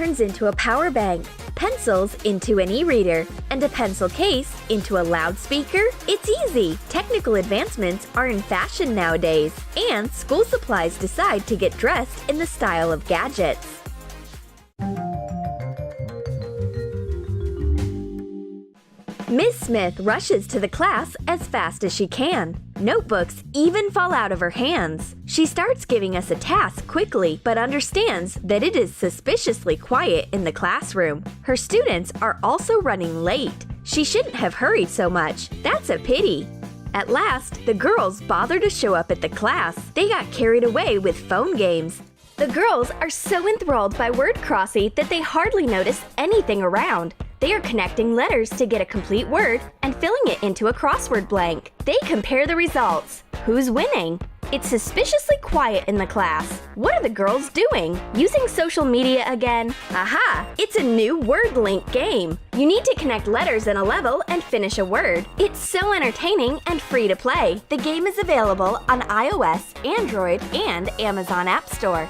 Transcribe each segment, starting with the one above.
turns into a power bank, pencils into an e-reader, and a pencil case into a loudspeaker? It's easy! Technical advancements are in fashion nowadays, and school supplies decide to get dressed in the style of gadgets. Miss Smith rushes to the class as fast as she can. Notebooks even fall out of her hands. She starts giving us a task quickly, but understands that it is suspiciously quiet in the classroom. Her students are also running late. She shouldn't have hurried so much. That's a pity. At last, the girls bother to show up at the class. They got carried away with phone games. The girls are so enthralled by word crossy that they hardly notice anything around. They are connecting letters to get a complete word and filling it into a crossword blank. They compare the results. Who's winning? It's suspiciously quiet in the class. What are the girls doing? Using social media again? Aha! It's a new word link game. You need to connect letters in a level and finish a word. It's so entertaining and free to play. The game is available on iOS, Android, and Amazon App Store.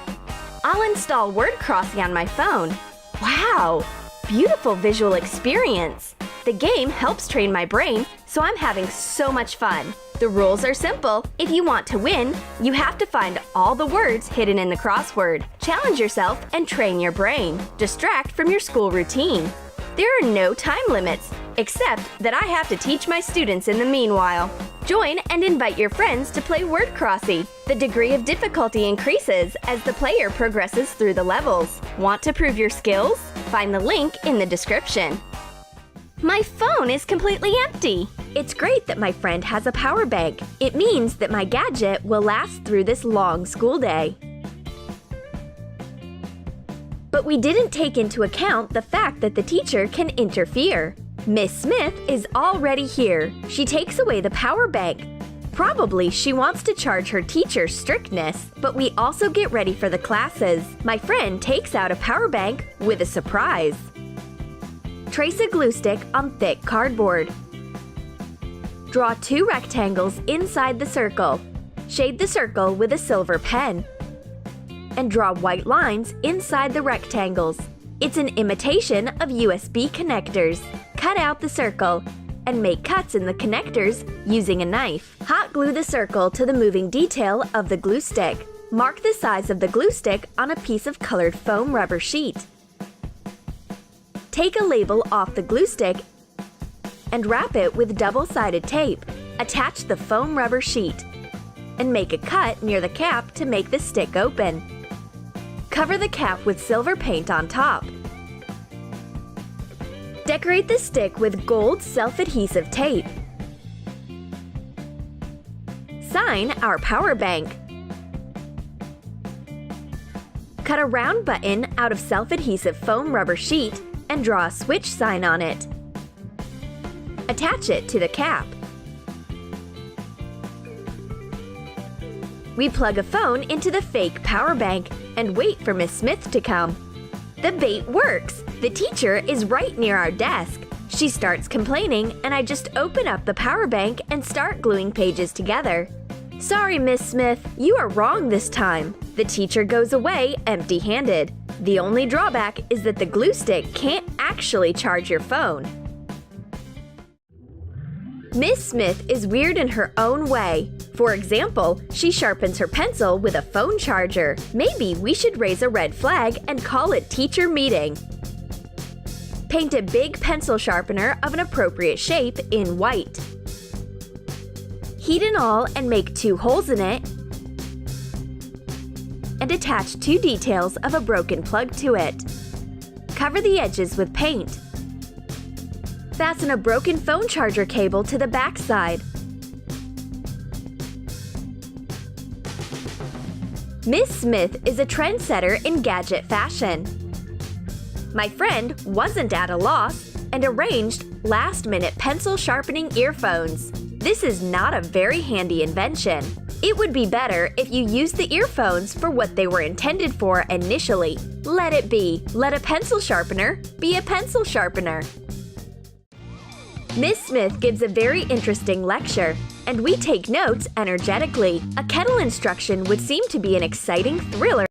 I'll install word crossy on my phone. Wow! Beautiful visual experience. The game helps train my brain, so I'm having so much fun. The rules are simple. If you want to win, you have to find all the words hidden in the crossword. Challenge yourself and train your brain. Distract from your school routine. There are no time limits, except that I have to teach my students in the meanwhile. Join and invite your friends to play word crossy. The degree of difficulty increases as the player progresses through the levels. Want to prove your skills? Find the link in the description. My phone is completely empty. It's great that my friend has a power bank. It means that my gadget will last through this long school day. But we didn't take into account the fact that the teacher can interfere. Miss Smith is already here. She takes away the power bank. Probably she wants to charge her teacher strictness, but we also get ready for the classes. My friend takes out a power bank with a surprise. Trace a glue stick on thick cardboard. Draw 2 rectangles inside the circle. Shade the circle with a silver pen. And draw white lines inside the rectangles. It's an imitation of USB connectors. Cut out the circle and make cuts in the connectors using a knife. Hot glue the circle to the moving detail of the glue stick. Mark the size of the glue stick on a piece of colored foam rubber sheet. Take a label off the glue stick and wrap it with double-sided tape. Attach the foam rubber sheet and make a cut near the cap to make the stick open. Cover the cap with silver paint on top. Decorate the stick with gold self-adhesive tape. Sign our power bank. Cut a round button out of self-adhesive foam rubber sheet and draw a switch sign on it. Attach it to the cap. We plug a phone into the fake power bank and wait for Miss Smith to come. The bait works! The teacher is right near our desk. She starts complaining, and I just open up the power bank and start gluing pages together. Sorry, Miss Smith, you are wrong this time. The teacher goes away empty-handed. The only drawback is that the glue stick can't actually charge your phone. Miss Smith is weird in her own way. For example, she sharpens her pencil with a phone charger. Maybe we should raise a red flag and call it teacher meeting. Paint a big pencil sharpener of an appropriate shape in white. Heat an awl and make 2 holes in it, and attach 2 details of a broken plug to it. Cover the edges with paint. Fasten a broken phone charger cable to the back side. Miss Smith is a trendsetter in gadget fashion. My friend wasn't at a loss and arranged last-minute pencil sharpening earphones. This is not a very handy invention. It would be better if you used the earphones for what they were intended for initially. Let it be. Let a pencil sharpener be a pencil sharpener. Miss Smith gives a very interesting lecture, and we take notes energetically. A kettle instruction would seem to be an exciting thriller.